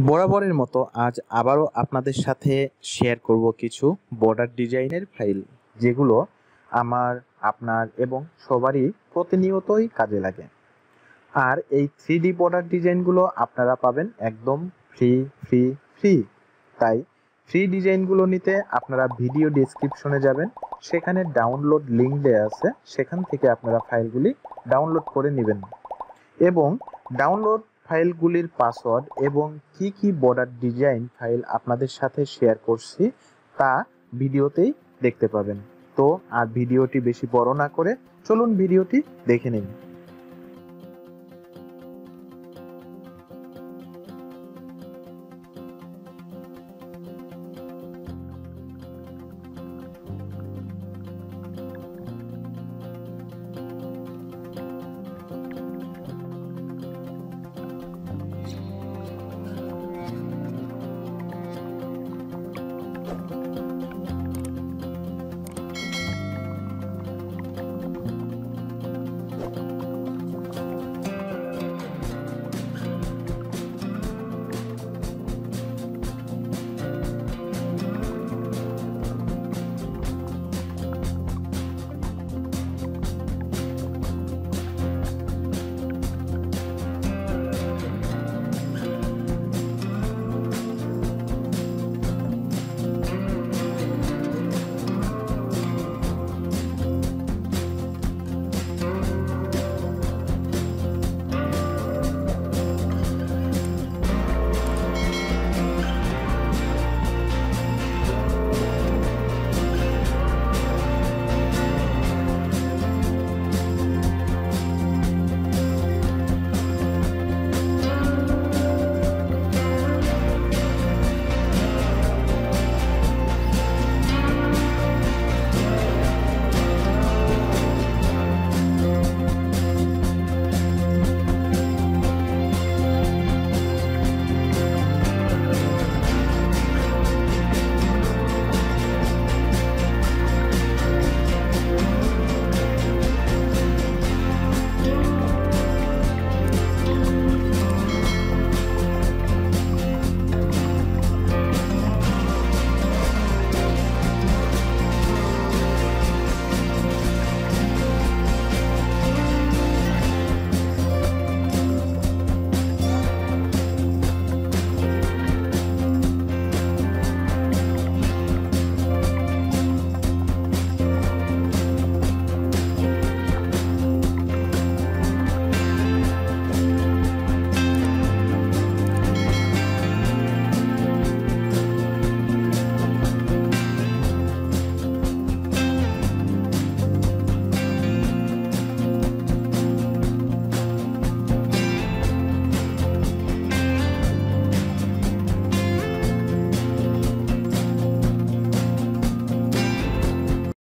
বরাবরের মতো আজ আবারও আপনাদের সাথে শেয়ার করব কিছু বর্ডার ডিজাইনের ফাইল, যেগুলো আমার, আপনার এবং সবারই প্রতিনিয়তই কাজে লাগে। আর এই 3D বর্ডার ডিজাইনগুলো আপনারা পাবেন একদম ফ্রি ফ্রি ফ্রি। তাই ফ্রি ডিজাইনগুলো নিতে আপনারা ভিডিও ডেসক্রিপশনে যাবেন, সেখানে ডাউনলোড লিঙ্ক দেওয়া আছে, সেখান থেকে আপনারা ফাইলগুলি ডাউনলোড করে নেবেন এবং ডাউনলোড ফাইলগুলির পাসওয়ার্ড এবং কি কি বর্ডার ডিজাইন ফাইল আপনাদের সাথে শেয়ার করছি তা ভিডিওতেই দেখতে পাবেন। তো আর ভিডিওটি বেশি বড় না করে চলুন ভিডিওটি দেখে নিন।